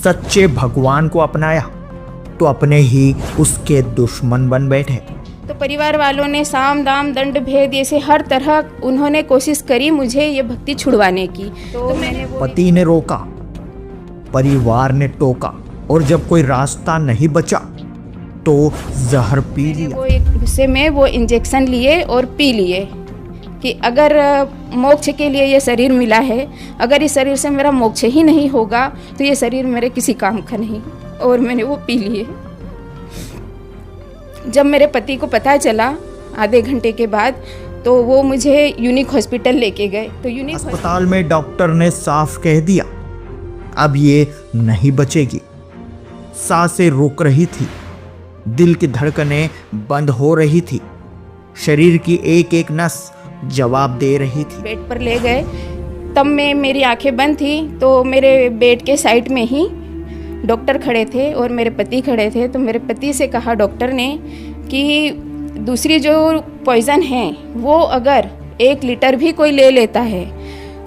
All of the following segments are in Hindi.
सच्चे भगवान को अपनाया तो अपने ही उसके दुश्मन बन बैठे। तो परिवार वालों ने साम दाम दंड भेद ऐसे हर तरह उन्होंने कोशिश करी मुझे ये भक्ति छुड़वाने की। तो मैंने पति ने रोका, परिवार ने टोका, और जब कोई रास्ता नहीं बचा तो जहर पी लिया। वो एक गुस्से में वो इंजेक्शन लिए और पी लिए कि अगर मोक्ष के लिए ये शरीर मिला है, अगर इस शरीर से मेरा मोक्ष ही नहीं होगा तो ये शरीर मेरे किसी काम का नहीं। और मैंने वो पी लिए। जब मेरे पति को पता चला आधे घंटे के बाद तो वो मुझे यूनिक हॉस्पिटल लेके गए। तो यूनिक अस्पताल में डॉक्टर ने साफ कह दिया अब ये नहीं बचेगी। सांसें रुक रही थी, दिल की धड़कनें बंद हो रही थी, शरीर की एक एक नस जवाब दे रही थी। बेड पर ले गए, तब मेरी आंखें बंद थी तो मेरे बेड के साइड में ही डॉक्टर खड़े थे और मेरे पति खड़े थे। तो मेरे पति से कहा डॉक्टर ने कि दूसरी जो पॉइज़न है वो अगर 1 लीटर भी कोई ले लेता है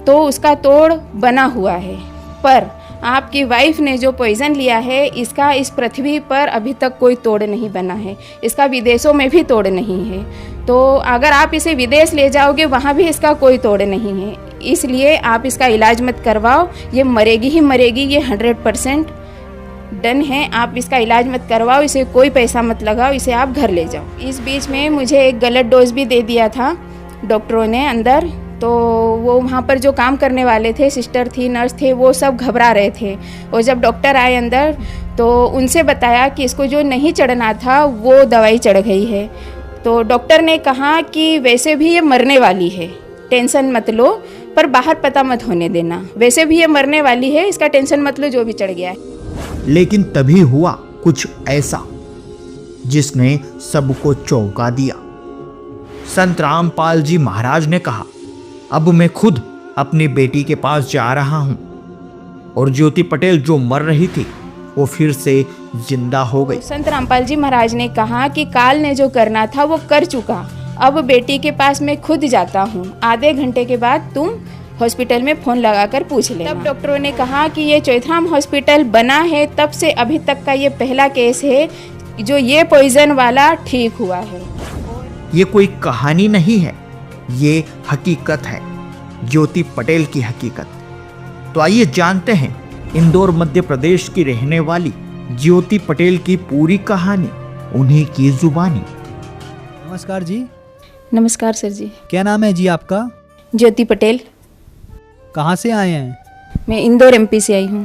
तो उसका तोड़ बना हुआ है, पर आपकी वाइफ ने जो पॉइज़न लिया है इसका इस पृथ्वी पर अभी तक कोई तोड़ नहीं बना है, इसका विदेशों में भी तोड़ नहीं है। तो अगर आप इसे विदेश ले जाओगे वहाँ भी इसका कोई तोड़ नहीं है, इसलिए आप इसका इलाज मत करवाओ, ये मरेगी ही मरेगी, ये 100% डन है। आप इसका इलाज मत करवाओ, इसे कोई पैसा मत लगाओ, इसे आप घर ले जाओ। इस बीच में मुझे एक गलत डोज भी दे दिया था डॉक्टरों ने अंदर। तो वो वहाँ पर जो काम करने वाले थे, सिस्टर थी, नर्स थे, वो सब घबरा रहे थे। और जब डॉक्टर आए अंदर तो उनसे बताया कि इसको जो नहीं चढ़ना था वो दवाई चढ़ गई है। तो डॉक्टर ने कहा कि वैसे भी ये मरने वाली है, टेंशन मत लो, पर बाहर पता मत होने देना, वैसे भी ये मरने वाली है, इसका टेंशन मत लो, जो भी चढ़ गया है। लेकिन तभी हुआ कुछ ऐसा जिसने सबको चौंका दिया। संत रामपाल जी महाराज ने कहा अब मैं खुद अपनी बेटी के पास जा रहा हूं, और ज्योति पटेल जो मर रही थी वो फिर से जिंदा हो गई। संत रामपाल जी महाराज ने कहा कि काल ने जो करना था वो कर चुका, अब बेटी के पास मैं खुद जाता हूँ, आधे घंटे के बाद तुम हॉस्पिटल में फ़ोन लगाकर पूछ लेना। तब डॉक्टरों ने कहा कि ये चौथाम हॉस्पिटल बना है तब से अभी तक का ये पहला केस है जो ये पॉइजन वाला ठीक हुआ है। ये कोई कहानी नहीं है, ये हकीकत है, ज्योति पटेल की हकीकत। तो आइए जानते हैं इंदौर मध्य प्रदेश की रहने वाली ज्योति पटेल की पूरी कहानी, उन्हीं की जुबानी। नमस्कार जी। नमस्कार सर जी। क्या नाम है जी आपका? ज्योति पटेल। कहाँ से आए हैं? मैं इंदौर MP से आई हूँ।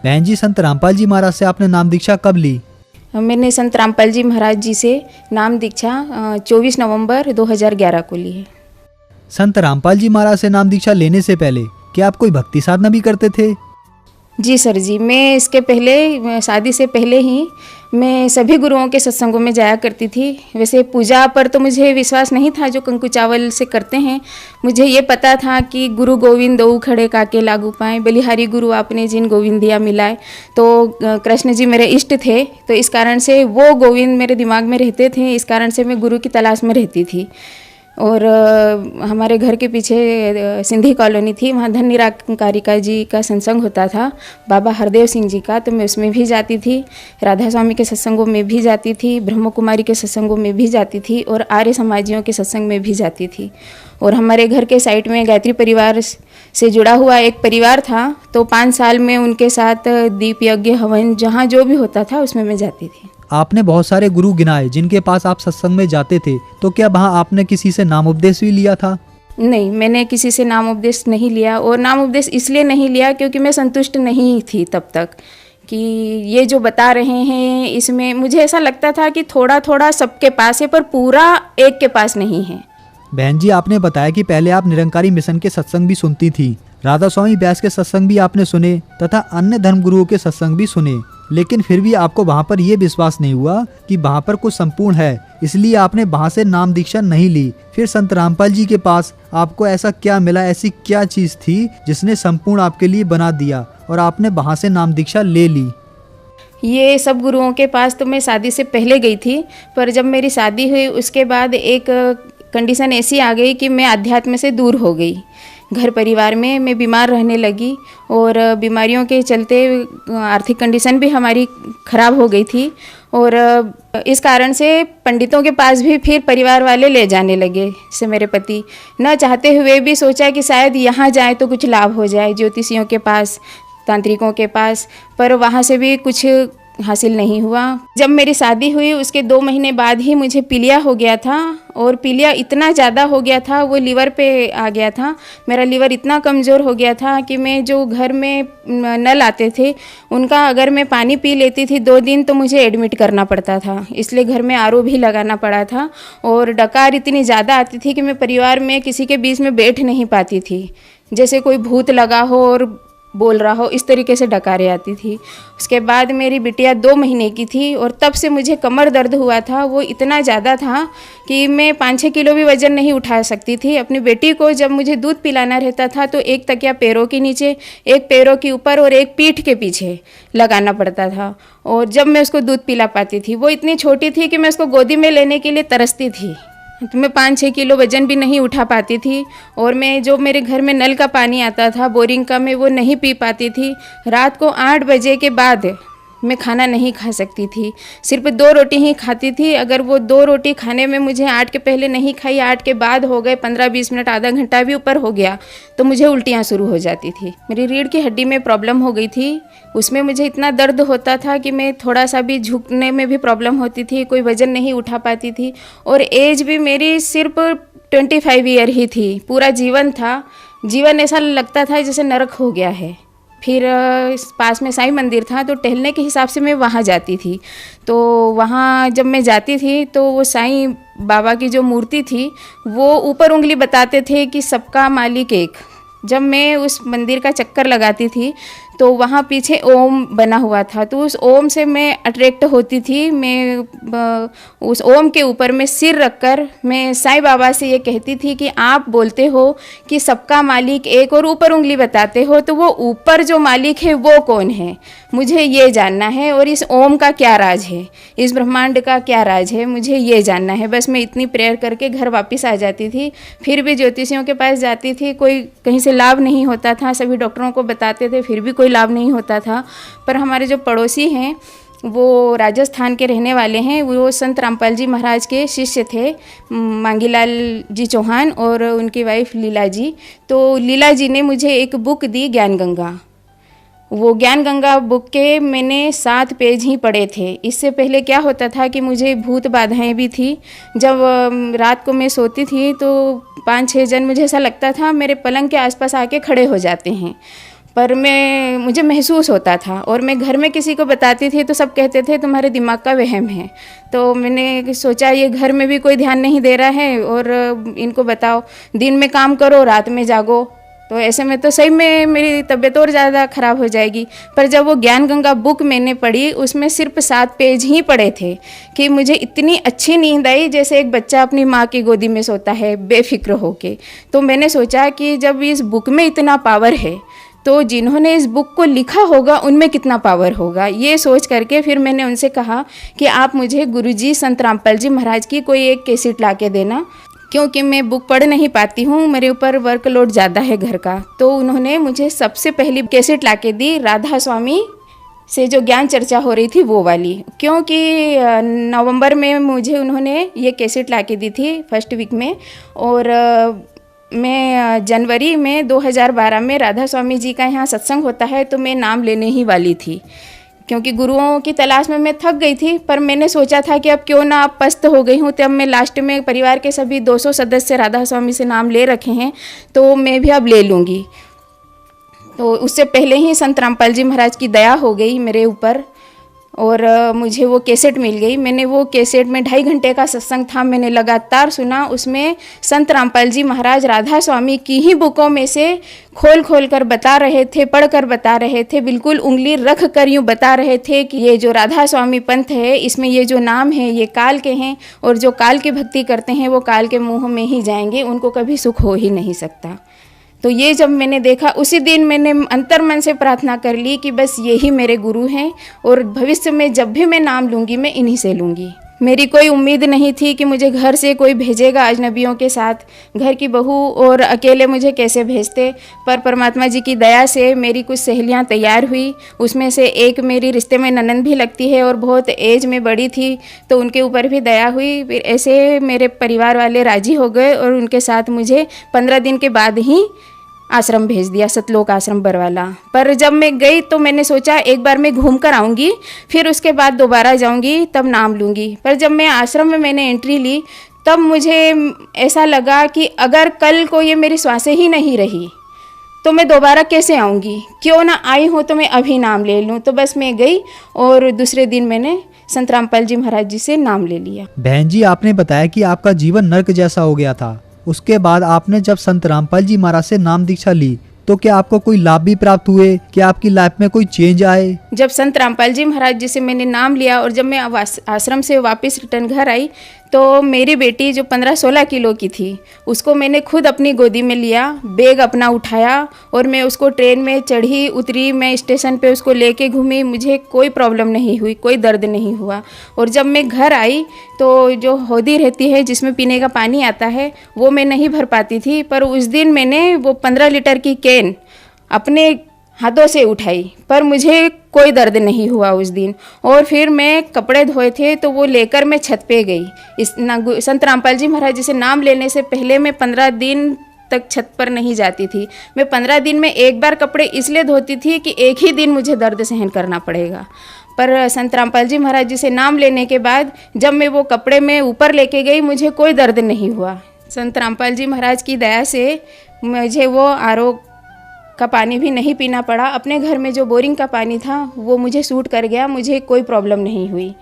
बहन जी, संत रामपाल जी महाराज से आपने नाम दीक्षा कब ली? मैंने संत रामपाल जी महाराज जी से नाम दीक्षा 24 नवंबर 2011 को ली है। संत रामपाल जी महाराज से नाम दीक्षा लेने से पहले क्या आप कोई भक्ति साधना भी करते थे? जी सर जी, मैं इसके पहले शादी से पहले ही मैं सभी गुरुओं के सत्संगों में जाया करती थी। वैसे पूजा पर तो मुझे विश्वास नहीं था जो कंकु चावल से करते हैं, मुझे ये पता था कि गुरु गोविंद दो खड़े काके लागू पाएँ, बलिहारी गुरु आपने जिन गोविंदिया मिलाए। तो कृष्ण जी मेरे इष्ट थे, तो इस कारण से वो गोविंद मेरे दिमाग में रहते थे, इस कारण से मैं गुरु की तलाश में रहती थी। और हमारे घर के पीछे सिंधी कॉलोनी थी, वहाँ धन निराकारिका जी का सत्संग होता था, बाबा हरदेव सिंह जी का, तो मैं उसमें भी जाती थी। राधा स्वामी के सत्संगों में भी जाती थी, ब्रह्म कुमारी के सत्संगों में भी जाती थी, और आर्य समाजियों के सत्संग में भी जाती थी। और हमारे घर के साइड में गायत्री परिवार से जुड़ा हुआ एक परिवार था, तो 5 साल में उनके साथ दीप यज्ञ हवन जहाँ जो भी होता था उसमें मैं जाती थी। आपने बहुत सारे गुरु गिनाए जिनके पास आप सत्संग में जाते थे, तो क्या वहाँ आपने किसी से नाम उपदेश भी लिया था? नहीं, मैंने किसी से नाम उपदेश नहीं लिया, और नाम उपदेश इसलिए नहीं लिया क्योंकि मैं संतुष्ट नहीं थी तब तक कि ये जो बता रहे हैं इसमें मुझे ऐसा लगता था कि थोड़ा थोड़ा सबके पास है पर पूरा एक के पास नहीं है। बहन जी, आपने बताया कि पहले आप निरंकारी मिशन के सत्संग भी सुनती थी, राधा स्वामी व्यास के सत्संग भी आपने सुने तथा अन्य धर्म गुरुओं के सत्संग भी सुने, लेकिन फिर भी आपको वहाँ पर यह विश्वास नहीं हुआ कि वहाँ पर कुछ संपूर्ण है, इसलिए आपने वहाँ से नाम दीक्षा नहीं ली। फिर संत रामपाल जी के पास आपको ऐसा क्या मिला, ऐसी क्या चीज थी जिसने संपूर्ण आपके लिए बना दिया और आपने वहाँ से नाम दीक्षा ले ली? ये सब गुरुओं के पास तो मैं शादी से पहले गई थी, पर जब मेरी शादी हुई उसके बाद एक कंडीशन ऐसी आ गई कि मैं अध्यात्म से दूर हो गई। घर परिवार में मैं बीमार रहने लगी और बीमारियों के चलते आर्थिक कंडीशन भी हमारी ख़राब हो गई थी और इस कारण से पंडितों के पास भी फिर परिवार वाले ले जाने लगे। से मेरे पति न चाहते हुए भी सोचा कि शायद यहाँ जाए तो कुछ लाभ हो जाए, ज्योतिषियों के पास, तांत्रिकों के पास, पर वहाँ से भी कुछ हासिल नहीं हुआ। जब मेरी शादी हुई उसके 2 महीने बाद ही मुझे पीलिया हो गया था और पीलिया इतना ज़्यादा हो गया था, वो लीवर पे आ गया था। मेरा लीवर इतना कमज़ोर हो गया था कि मैं जो घर में नल आते थे उनका अगर मैं पानी पी लेती थी 2 दिन तो मुझे एडमिट करना पड़ता था, इसलिए घर में आरओ भी लगाना पड़ा था। और डकार इतनी ज़्यादा आती थी कि मैं परिवार में किसी के बीच में बैठ नहीं पाती थी, जैसे कोई भूत लगा हो और बोल रहा हो, इस तरीके से डकारें आती थी। उसके बाद मेरी बिटिया 2 महीने की थी और तब से मुझे कमर दर्द हुआ था, वो इतना ज़्यादा था कि मैं 5-6 किलो भी वज़न नहीं उठा सकती थी। अपनी बेटी को जब मुझे दूध पिलाना रहता था तो एक तकिया पैरों के नीचे, एक पैरों के ऊपर और एक पीठ के पीछे लगाना पड़ता था। और जब मैं उसको दूध पिला पाती थी, वो इतनी छोटी थी कि मैं उसको गोदी में लेने के लिए तरसती थी, तो मैं 5-6 किलो वज़न भी नहीं उठा पाती थी। और मैं जो मेरे घर में नल का पानी आता था बोरिंग का, मैं वो नहीं पी पाती थी। रात को 8 बजे के बाद मैं खाना नहीं खा सकती थी, सिर्फ 2 रोटी ही खाती थी। अगर वो 2 रोटी खाने में मुझे 8 के पहले नहीं खाई, 8 के बाद हो गए, 15-20 मिनट, आधा घंटा भी ऊपर हो गया तो मुझे उल्टियाँ शुरू हो जाती थी। मेरी रीढ़ की हड्डी में प्रॉब्लम हो गई थी, उसमें मुझे इतना दर्द होता था कि मैं थोड़ा सा भी झुकने में भी प्रॉब्लम होती थी, कोई वज़न नहीं उठा पाती थी। और एज भी मेरी सिर्फ 25 ईयर ही थी। पूरा जीवन था, जीवन ऐसा लगता था जैसे नरक हो गया है। फिर पास में साईं मंदिर था तो टहलने के हिसाब से मैं वहाँ जाती थी। तो वहाँ जब मैं जाती थी तो वो साईं बाबा की जो मूर्ति थी वो ऊपर उंगली बताते थे कि सबका मालिक एक। जब मैं उस मंदिर का चक्कर लगाती थी तो वहाँ पीछे ओम बना हुआ था, तो उस ओम से मैं अट्रैक्ट होती थी। मैं उस ओम के ऊपर में सिर रखकर मैं साईं बाबा से ये कहती थी कि आप बोलते हो कि सबका मालिक एक और ऊपर उंगली बताते हो, तो वो ऊपर जो मालिक है वो कौन है, मुझे ये जानना है। और इस ओम का क्या राज है, इस ब्रह्मांड का क्या राज है, मुझे ये जानना है। बस मैं इतनी प्रेयर करके घर वापस आ जाती थी। फिर भी ज्योतिषियों के पास जाती थी, कोई कहीं से लाभ नहीं होता था। सभी डॉक्टरों को बताते थे, फिर भी कोई लाभ नहीं होता था। पर हमारे जो पड़ोसी हैं वो राजस्थान के रहने वाले हैं, वो संत रामपाल जी महाराज के शिष्य थे, मांगीलाल जी चौहान और उनकी वाइफ लीला जी। तो लीला जी ने मुझे एक बुक दी, ज्ञान गंगा। वो ज्ञान गंगा बुक के मैंने 7 पेज ही पढ़े थे। इससे पहले क्या होता था कि मुझे भूत बाधाएं भी थी। जब रात को मैं सोती थी तो 5-6 जन, मुझे ऐसा लगता था मेरे पलंग के आसपास आके खड़े हो जाते हैं, पर मुझे महसूस होता था। और मैं घर में किसी को बताती थी तो सब कहते थे तुम्हारे दिमाग का वहम है। तो मैंने सोचा ये घर में भी कोई ध्यान नहीं दे रहा है और इनको बताओ, दिन में काम करो रात में जागो, तो ऐसे में तो सही में मेरी तबीयत और ज़्यादा ख़राब हो जाएगी। पर जब वो ज्ञान गंगा बुक मैंने पढ़ी, उसमें सिर्फ 7 पेज ही पढ़े थे कि मुझे इतनी अच्छी नींद आई जैसे एक बच्चा अपनी माँ की गोदी में सोता है बेफिक्र होके। तो मैंने सोचा कि जब इस बुक में इतना पावर है तो जिन्होंने इस बुक को लिखा होगा उनमें कितना पावर होगा। ये सोच करके फिर मैंने उनसे कहा कि आप मुझे गुरुजी संत रामपाल जी महाराज की कोई एक कैसेट ला के देना, क्योंकि मैं बुक पढ़ नहीं पाती हूँ, मेरे ऊपर वर्कलोड ज़्यादा है घर का। तो उन्होंने मुझे सबसे पहली कैसेट ला के दी, राधा स्वामी से जो ज्ञान चर्चा हो रही थी वो वाली। क्योंकि नवंबर में मुझे उन्होंने ये कैसेट ला के दी थी फर्स्ट वीक में, और मैं जनवरी में 2012 में राधा स्वामी जी का यहाँ सत्संग होता है तो मैं नाम लेने ही वाली थी, क्योंकि गुरुओं की तलाश में मैं थक गई थी। पर मैंने सोचा था कि अब क्यों ना अब पस्त हो गई हूँ, तो अब मैं लास्ट में परिवार के सभी 200 सदस्य राधा स्वामी से नाम ले रखे हैं तो मैं भी अब ले लूँगी। तो उससे पहले ही संत रामपाल जी महाराज की दया हो गई मेरे ऊपर और मुझे वो कैसेट मिल गई। मैंने वो कैसेट में 2.5 घंटे का सत्संग था, मैंने लगातार सुना। उसमें संत रामपाल जी महाराज राधा स्वामी की ही बुकों में से खोल खोल कर बता रहे थे, पढ़ कर बता रहे थे, बिल्कुल उंगली रख कर यूँ बता रहे थे कि ये जो राधा स्वामी पंथ है इसमें ये जो नाम है ये काल के हैं, और जो काल की भक्ति करते हैं वो काल के मुँह में ही जाएंगे, उनको कभी सुख हो ही नहीं सकता। तो ये जब मैंने देखा, उसी दिन मैंने अंतर मन से प्रार्थना कर ली कि बस यही मेरे गुरु हैं और भविष्य में जब भी मैं नाम लूँगी मैं इन्हीं से लूँगी। मेरी कोई उम्मीद नहीं थी कि मुझे घर से कोई भेजेगा अजनबियों के साथ, घर की बहू और अकेले मुझे कैसे भेजते। पर परमात्मा जी की दया से मेरी कुछ सहेलियां तैयार हुई, उसमें से एक मेरी रिश्ते में ननंद भी लगती है और बहुत एज में बड़ी थी, तो उनके ऊपर भी दया हुई। फिर ऐसे मेरे परिवार वाले राजी हो गए और उनके साथ मुझे 15 दिन के बाद ही आश्रम भेज दिया, सतलोक आश्रम बरवाला। पर जब मैं गई तो मैंने सोचा एक बार मैं घूम कर आऊँगी, फिर उसके बाद दोबारा जाऊँगी, तब नाम लूँगी। पर जब मैं आश्रम में मैंने एंट्री ली तब मुझे ऐसा लगा कि अगर कल को ये मेरी श्वासें ही नहीं रही तो मैं दोबारा कैसे आऊँगी, क्यों ना आई हूँ तो मैं अभी नाम ले लूँ। तो बस मैं गई और दूसरे दिन मैंने संत रामपाल जी महाराज जी से नाम ले लिया। बहन जी, आपने बताया कि आपका जीवन नर्क जैसा हो गया था। उसके बाद आपने जब संत रामपाल जी महाराज से नाम दीक्षा ली तो क्या आपको कोई लाभ भी प्राप्त हुए? क्या आपकी लाइफ में कोई चेंज आए? जब संत रामपाल जी महाराज जी से मैंने नाम लिया और जब मैं आश्रम से वापस रिटर्न घर आई तो मेरी बेटी जो 15-16 किलो की थी उसको मैंने खुद अपनी गोदी में लिया, बैग अपना उठाया और मैं उसको ट्रेन में चढ़ी उतरी, मैं स्टेशन पे उसको लेके घूमी, मुझे कोई प्रॉब्लम नहीं हुई, कोई दर्द नहीं हुआ। और जब मैं घर आई तो जो हौदी रहती है जिसमें पीने का पानी आता है वो मैं नहीं भर पाती थी, पर उस दिन मैंने वो 15 लीटर की कैन अपने हाथों से उठाई, पर मुझे कोई दर्द नहीं हुआ उस दिन। और फिर मैं कपड़े धोए थे तो वो लेकर मैं छत पे गई। संत रामपाल जी महाराज जी से नाम लेने से पहले मैं 15 दिन तक छत पर नहीं जाती थी। मैं 15 दिन में एक बार कपड़े इसलिए धोती थी कि एक ही दिन मुझे दर्द सहन करना पड़ेगा। पर संत रामपाल जी महाराज जी से नाम लेने के बाद जब मैं वो कपड़े में ऊपर लेके गई मुझे कोई दर्द नहीं हुआ। संत रामपाल जी महाराज की दया से मुझे वो आरोग्य का पानी भी नहीं पीना पड़ा। अपने घर में जो बोरिंग का पानी था वो मुझे सूट कर गया, मुझे कोई प्रॉब्लम नहीं हुई।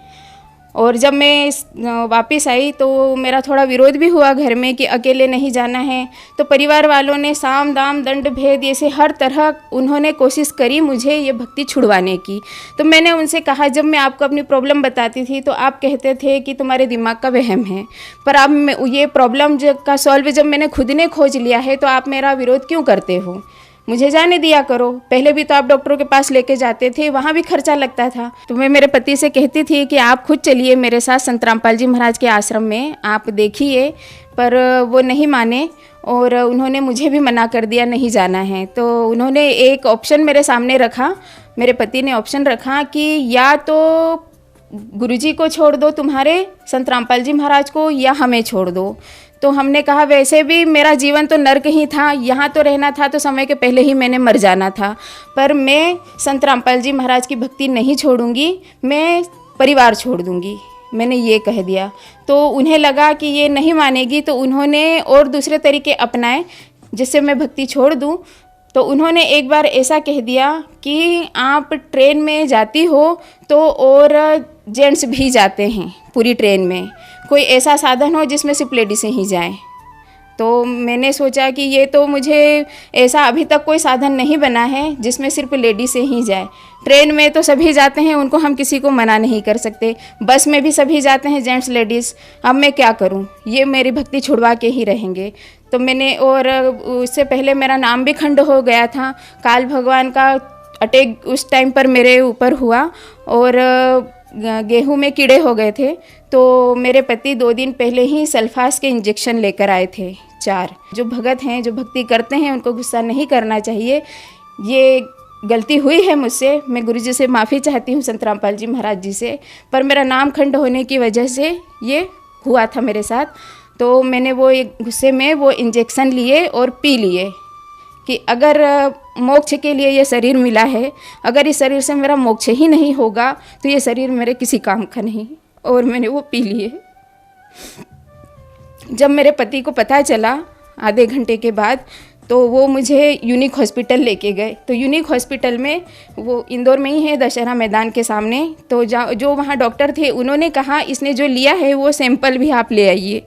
और जब मैं वापस आई तो मेरा थोड़ा विरोध भी हुआ घर में कि अकेले नहीं जाना है, तो परिवार वालों ने साम दाम दंड भेद ऐसे हर तरह उन्होंने कोशिश करी मुझे ये भक्ति छुड़वाने की। तो मैंने उनसे कहा, जब मैं आपको अपनी प्रॉब्लम बताती थी तो आप कहते थे कि तुम्हारे दिमाग का वहम है, पर अब ये प्रॉब्लम का सॉल्व जब मैंने खुद ने खोज लिया है तो आप मेरा विरोध क्यों करते हो? मुझे जाने दिया करो। पहले भी तो आप डॉक्टरों के पास लेके जाते थे, वहाँ भी खर्चा लगता था। तो मैं मेरे पति से कहती थी कि आप खुद चलिए मेरे साथ संत रामपाल जी महाराज के आश्रम में, आप देखिए, पर वो नहीं माने और उन्होंने मुझे भी मना कर दिया नहीं जाना है। तो उन्होंने एक ऑप्शन मेरे सामने रखा, मेरे पति ने ऑप्शन रखा कि या तो गुरुजी को छोड़ दो तुम्हारे संत रामपाल जी महाराज को, या हमें छोड़ दो। तो हमने कहा वैसे भी मेरा जीवन तो नर्क ही था, यहाँ तो रहना था तो समय के पहले ही मैंने मर जाना था, पर मैं संत रामपाल जी महाराज की भक्ति नहीं छोड़ूंगी, मैं परिवार छोड़ दूंगी, मैंने ये कह दिया। तो उन्हें लगा कि ये नहीं मानेगी, तो उन्होंने और दूसरे तरीके अपनाए जिससे मैं भक्ति छोड़ दूं। तो उन्होंने एक बार ऐसा कह दिया कि आप ट्रेन में जाती हो तो और जेंट्स भी जाते हैं पूरी ट्रेन में, कोई ऐसा साधन हो जिसमें सिर्फ लेडीज़ ही जाएं। तो मैंने सोचा कि ये तो मुझे ऐसा अभी तक कोई साधन नहीं बना है जिसमें सिर्फ लेडीज़ ही जाए। ट्रेन में तो सभी जाते हैं, उनको हम किसी को मना नहीं कर सकते, बस में भी सभी जाते हैं जेंट्स लेडीज़, अब मैं क्या करूं, ये मेरी भक्ति छुड़वा के ही रहेंगे। तो मैंने, और उससे पहले मेरा नाम भी खंड हो गया था, काल भगवान का अटैक उस टाइम पर मेरे ऊपर हुआ और गेहूं में कीड़े हो गए थे। तो मेरे पति 2 दिन पहले ही सल्फास के इंजेक्शन लेकर आए थे 4। जो भगत हैं, जो भक्ति करते हैं, उनको गुस्सा नहीं करना चाहिए। ये गलती हुई है मुझसे, मैं गुरुजी से माफ़ी चाहती हूँ, संत रामपाल जी महाराज जी से, पर मेरा नाम खंड होने की वजह से ये हुआ था मेरे साथ। तो मैंने वो एक गुस्से में वो इंजेक्शन लिए और पी लिए कि अगर मोक्ष के लिए ये शरीर मिला है, अगर इस शरीर से मेरा मोक्ष ही नहीं होगा तो ये शरीर मेरे किसी काम का नहीं, और मैंने वो पी लिए। जब मेरे पति को पता चला आधे घंटे के बाद, तो वो मुझे यूनिक हॉस्पिटल लेके गए। तो यूनिक हॉस्पिटल में, वो इंदौर में ही है, दशहरा मैदान के सामने, तो जो वहाँ डॉक्टर थे उन्होंने कहा इसने जो लिया है वो सैंपल भी आप ले आइए।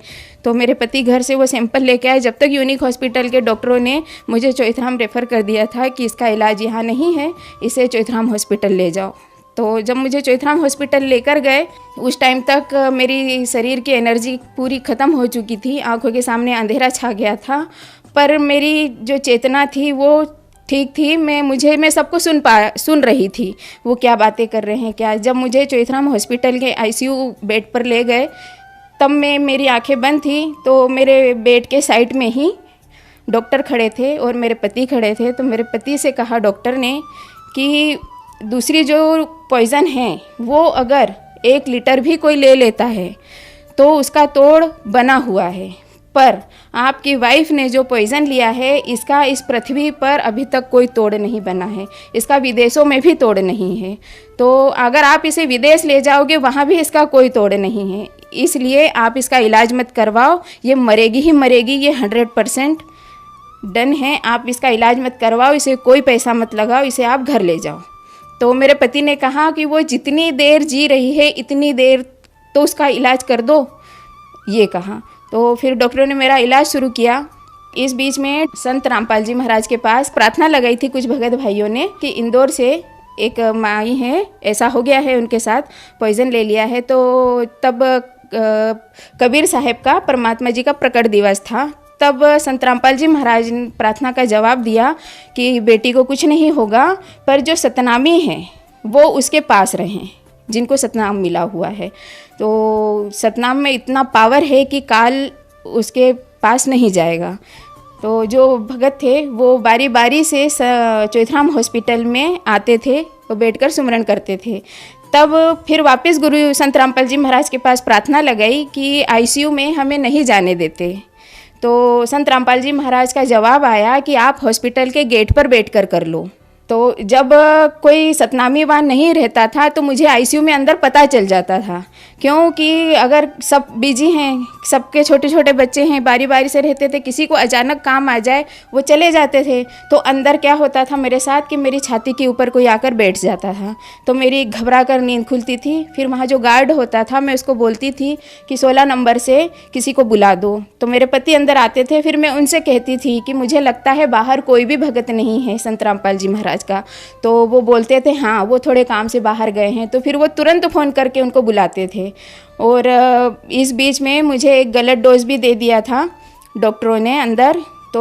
तो मेरे पति घर से वो सैंपल लेके आए। जब तक यूनिक हॉस्पिटल के डॉक्टरों ने मुझे चौथराम रेफ़र कर दिया था कि इसका इलाज यहाँ नहीं है, इसे चौथराम हॉस्पिटल ले जाओ। तो जब मुझे चौथराम हॉस्पिटल लेकर गए, उस टाइम तक मेरी शरीर की एनर्जी पूरी ख़त्म हो चुकी थी, आंखों के सामने अंधेरा छा गया था, पर मेरी जो चेतना थी वो ठीक थी। मैं सबको सुन रही थी वो क्या बातें कर रहे हैं क्या। जब मुझे चोइथराम हॉस्पिटल के आईसीयू बेड पर ले गए तब मेरी आंखें बंद थी, तो मेरे बेड के साइड में ही डॉक्टर खड़े थे और मेरे पति खड़े थे। तो मेरे पति से कहा डॉक्टर ने कि दूसरी जो पॉइज़न है वो अगर 1 लीटर भी कोई ले लेता है तो उसका तोड़ बना हुआ है, पर आपकी वाइफ ने जो पॉइज़न लिया है इसका इस पृथ्वी पर अभी तक कोई तोड़ नहीं बना है, इसका विदेशों में भी तोड़ नहीं है। तो अगर आप इसे विदेश ले जाओगे वहाँ भी इसका कोई तोड़ नहीं है, इसलिए आप इसका इलाज मत करवाओ, ये मरेगी ही मरेगी, ये 100% डन है। आप इसका इलाज मत करवाओ, इसे कोई पैसा मत लगाओ, इसे आप घर ले जाओ। तो मेरे पति ने कहा कि वो जितनी देर जी रही है इतनी देर तो उसका इलाज कर दो, ये कहा। तो फिर डॉक्टरों ने मेरा इलाज शुरू किया। इस बीच में संत रामपाल जी महाराज के पास प्रार्थना लगाई थी कुछ भगत भाइयों ने कि इंदौर से एक माई है, ऐसा हो गया है, उनके साथ पॉइज़न ले लिया है। तो तब कबीर साहब का परमात्मा जी का प्रकट दिवस था। तब संत रामपाल जी महाराज ने प्रार्थना का जवाब दिया कि बेटी को कुछ नहीं होगा, पर जो सतनामी हैं वो उसके पास रहें, जिनको सतनाम मिला हुआ है। तो सतनाम में इतना पावर है कि काल उसके पास नहीं जाएगा। तो जो भगत थे वो बारी बारी से चोइथराम हॉस्पिटल में आते थे, वो बैठकर सुमरन करते थे। तब फिर वापस गुरु संत रामपाल जी महाराज के पास प्रार्थना लगाई कि आईसीयू में हमें नहीं जाने देते। तो संत रामपाल जी महाराज का जवाब आया कि आप हॉस्पिटल के गेट पर बैठकर कर लो। तो जब कोई सतनामीवान नहीं रहता था तो मुझे आईसीयू में अंदर पता चल जाता था, क्योंकि अगर सब बिजी हैं, सबके छोटे छोटे बच्चे हैं, बारी बारी से रहते थे, किसी को अचानक काम आ जाए वो चले जाते थे। तो अंदर क्या होता था मेरे साथ कि मेरी छाती के ऊपर कोई आकर बैठ जाता था, तो मेरी घबरा कर नींद खुलती थी। फिर वहाँ जो गार्ड होता था मैं उसको बोलती थी कि 16 नंबर से किसी को बुला दो। तो मेरे पति अंदर आते थे, फिर मैं उनसे कहती थी कि मुझे लगता है बाहर कोई भी भगत नहीं है संत रामपाल जी महाराज का। तो वो बोलते थे हाँ वो थोड़े काम से बाहर गए हैं। तो फिर वो तुरंत फ़ोन करके उनको बुलाते थे। और इस बीच में मुझे एक गलत डोज भी दे दिया था डॉक्टरों ने अंदर। तो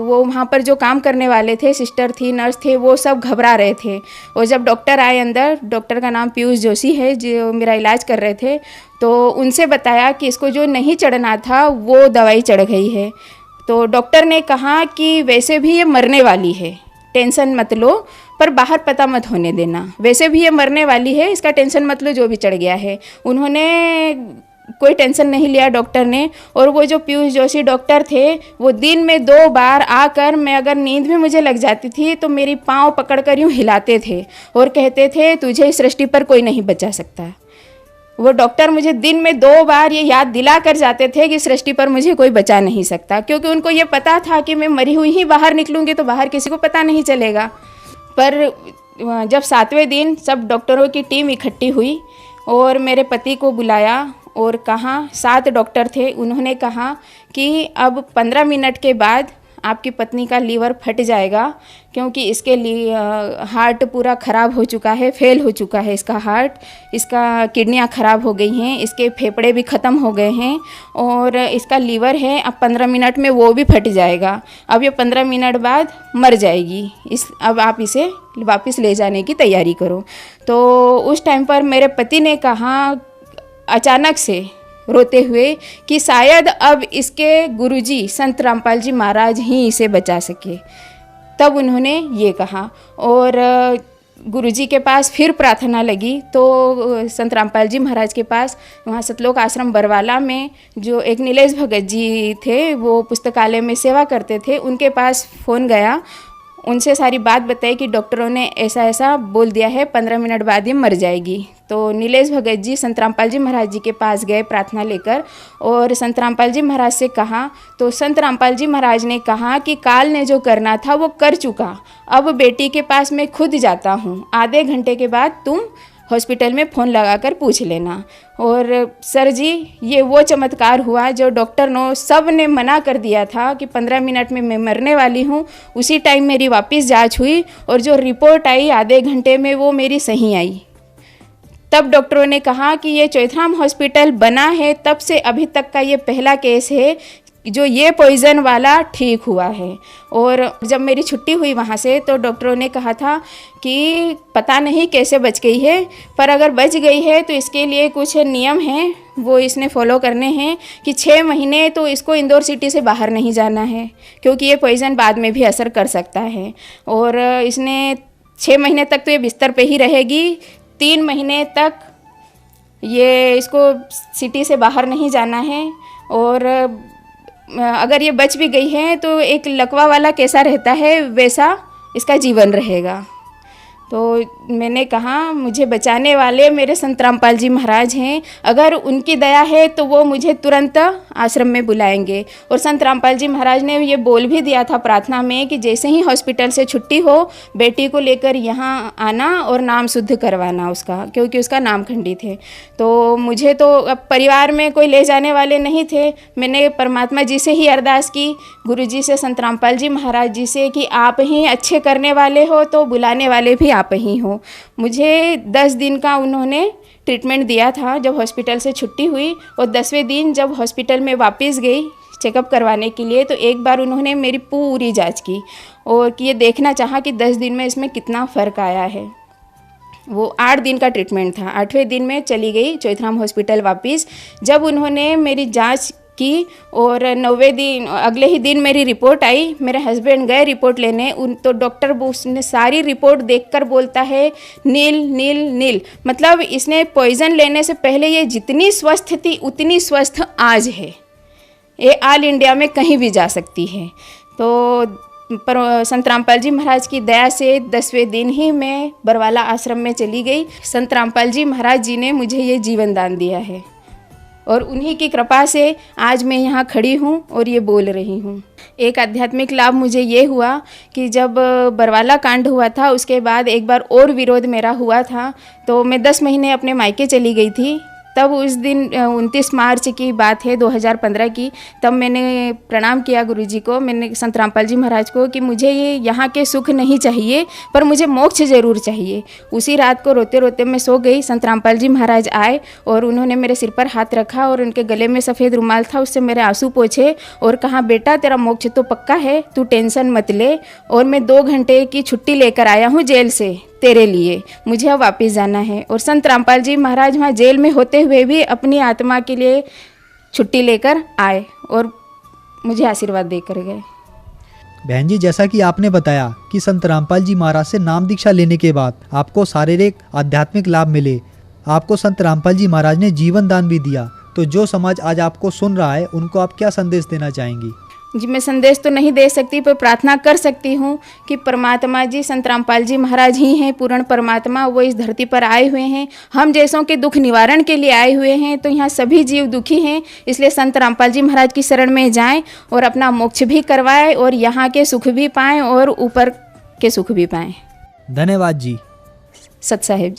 वो वहाँ पर जो काम करने वाले थे, सिस्टर थी, नर्स थे, वो सब घबरा रहे थे। और जब डॉक्टर आए अंदर, डॉक्टर का नाम पीयूष जोशी है जो मेरा इलाज कर रहे थे, तो उनसे बताया कि इसको जो नहीं चढ़ना था वो दवाई चढ़ गई है। तो डॉक्टर ने कहा कि वैसे भी ये मरने वाली है, टेंशन मत लो, पर बाहर पता मत होने देना, वैसे भी ये मरने वाली है, इसका टेंशन मत लो, जो भी चढ़ गया है। उन्होंने कोई टेंशन नहीं लिया डॉक्टर ने। और वो जो पीयूष जोशी डॉक्टर थे वो दिन में 2 बार आकर, मैं अगर नींद भी मुझे लग जाती थी तो मेरी पाँव पकड़कर यूँ हिलाते थे और कहते थे तुझे इस सृष्टि पर कोई नहीं बचा सकता। वो डॉक्टर मुझे दिन में 2 बार ये याद दिला कर जाते थे कि सृष्टि पर मुझे कोई बचा नहीं सकता, क्योंकि उनको ये पता था कि मैं मरी हुई ही बाहर निकलूँगी तो बाहर किसी को पता नहीं चलेगा। पर जब 7वें दिन सब डॉक्टरों की टीम इकट्ठी हुई और मेरे पति को बुलाया और कहा, 7 डॉक्टर थे, उन्होंने कहा कि अब 15 मिनट के बाद आपकी पत्नी का लीवर फट जाएगा, क्योंकि इसके लिए हार्ट पूरा ख़राब हो चुका है, फेल हो चुका है इसका हार्ट, इसका किडनियाँ ख़राब हो गई हैं, इसके फेफड़े भी ख़त्म हो गए हैं और इसका लीवर है, अब 15 मिनट में वो भी फट जाएगा, अब ये 15 मिनट बाद मर जाएगी, अब आप इसे वापस ले जाने की तैयारी करो। तो उस टाइम पर मेरे पति ने कहा अचानक से रोते हुए कि शायद अब इसके गुरुजी संत रामपाल जी महाराज ही इसे बचा सके। तब उन्होंने ये कहा और गुरुजी के पास फिर प्रार्थना लगी। तो संत रामपाल जी महाराज के पास वहाँ सतलोक आश्रम बरवाला में जो एक नीलेश भगत जी थे, वो पुस्तकालय में सेवा करते थे, उनके पास फ़ोन गया, उनसे सारी बात बताई कि डॉक्टरों ने ऐसा ऐसा बोल दिया है, 15 मिनट बाद ये मर जाएगी। तो नीलेश भगत जी संत रामपाल जी महाराज जी के पास गए प्रार्थना लेकर और संत रामपाल जी महाराज से कहा। तो संत रामपाल जी महाराज ने कहा कि काल ने जो करना था वो कर चुका, अब बेटी के पास मैं खुद जाता हूँ, आधे घंटे के बाद तुम हॉस्पिटल में फ़ोन लगाकर पूछ लेना। और सर जी ये वो चमत्कार हुआ जो डॉक्टर सब ने मना कर दिया था कि 15 मिनट में मैं मरने वाली हूँ, उसी टाइम मेरी वापस जांच हुई और जो रिपोर्ट आई आधे घंटे में वो मेरी सही आई। तब डॉक्टरों ने कहा कि ये चोइथराम हॉस्पिटल बना है तब से अभी तक का ये पहला केस है जो ये पॉइज़न वाला ठीक हुआ है। और जब मेरी छुट्टी हुई वहाँ से तो डॉक्टरों ने कहा था कि पता नहीं कैसे बच गई है, पर अगर बच गई है तो इसके लिए कुछ नियम हैं, वो इसने फॉलो करने हैं कि 6 महीने तो इसको इंदौर सिटी से बाहर नहीं जाना है, क्योंकि ये पॉइज़न बाद में भी असर कर सकता है। और इसने 6 महीने तक तो ये बिस्तर पे ही रहेगी, 3 महीने तक ये इसको सिटी से बाहर नहीं जाना है। और अगर ये बच भी गई है तो एक लकवा वाला कैसा रहता है वैसा इसका जीवन रहेगा। तो मैंने कहा मुझे बचाने वाले मेरे संत रामपाल जी महाराज हैं, अगर उनकी दया है तो वो मुझे तुरंत आश्रम में बुलाएंगे। और संत रामपाल जी महाराज ने ये बोल भी दिया था प्रार्थना में कि जैसे ही हॉस्पिटल से छुट्टी हो बेटी को लेकर यहाँ आना और नाम शुद्ध करवाना उसका, क्योंकि उसका नाम खंडित है। तो मुझे तो अब परिवार में कोई ले जाने वाले नहीं थे, मैंने परमात्मा जी से ही अरदास की, गुरु जी से, संत रामपाल जी महाराज जी से कि आप ही अच्छे करने वाले हो तो बुलाने वाले भी आप ही हो। मुझे 10 दिन का उन्होंने ट्रीटमेंट दिया था जब हॉस्पिटल से छुट्टी हुई। और 10वें दिन जब हॉस्पिटल में वापस गई चेकअप करवाने के लिए तो एक बार उन्होंने मेरी पूरी जांच की और कि ये देखना चाहा कि 10 दिन में इसमें कितना फ़र्क आया है। वो 8 दिन का ट्रीटमेंट था। 8वें दिन में चली गई चौथराम हॉस्पिटल वापस। जब उन्होंने मेरी जांच की और 9वें दिन अगले ही दिन मेरी रिपोर्ट आई, मेरे हस्बैंड गए रिपोर्ट लेने, उन तो डॉक्टर ने सारी रिपोर्ट देखकर बोलता है नील नील नील, मतलब इसने पॉइज़न लेने से पहले ये जितनी स्वस्थ थी उतनी स्वस्थ आज है, ये ऑल इंडिया में कहीं भी जा सकती है। तो पर संत रामपाल जी महाराज की दया से 10वें दिन ही मैं बरवाला आश्रम में चली गई। संत रामपाल जी महाराज जी ने मुझे ये जीवन दान दिया है और उन्हीं की कृपा से आज मैं यहाँ खड़ी हूँ और ये बोल रही हूँ। एक आध्यात्मिक लाभ मुझे ये हुआ कि जब बरवाला कांड हुआ था उसके बाद एक बार और विरोध मेरा हुआ था, तो मैं 10 महीने अपने मायके चली गई थी। तब उस दिन 29 मार्च की बात है 2015 की, तब मैंने प्रणाम किया गुरुजी को, मैंने संत रामपाल जी महाराज को कि मुझे ये यहाँ के सुख नहीं चाहिए पर मुझे मोक्ष ज़रूर चाहिए। उसी रात को रोते रोते मैं सो गई। संत रामपाल जी महाराज आए और उन्होंने मेरे सिर पर हाथ रखा और उनके गले में सफ़ेद रुमाल था, उससे मेरे आंसू पोंछे और कहा बेटा तेरा मोक्ष तो पक्का है, तू टेंशन मत ले। और मैं 2 घंटे की छुट्टी लेकर आया हूँ जेल से तेरे लिए, मुझे अब वापस जाना है। और संत रामपाल जी महाराज वहाँ जेल में होते हुए भी अपनी आत्मा के लिए छुट्टी लेकर आए और मुझे आशीर्वाद देकर गए। बहन जी, जैसा कि आपने बताया कि संत रामपाल जी महाराज से नाम दीक्षा लेने के बाद आपको शारीरिक आध्यात्मिक लाभ मिले, आपको संत रामपाल जी महाराज ने जीवन दान भी दिया, तो जो समाज आज आपको सुन रहा है उनको आप क्या संदेश देना चाहेंगी? जी, मैं संदेश तो नहीं दे सकती पर प्रार्थना कर सकती हूँ कि परमात्मा जी संत रामपाल जी महाराज ही हैं पूर्ण परमात्मा, वो इस धरती पर आए हुए हैं, हम जैसों के दुख निवारण के लिए आए हुए हैं। तो यहाँ सभी जीव दुखी हैं, इसलिए संत रामपाल जी महाराज की शरण में जाएं और अपना मोक्ष भी करवाएं और यहाँ के सुख भी पाएं और ऊपर के सुख भी पाएं। धन्यवाद जी। सत साहेब जी।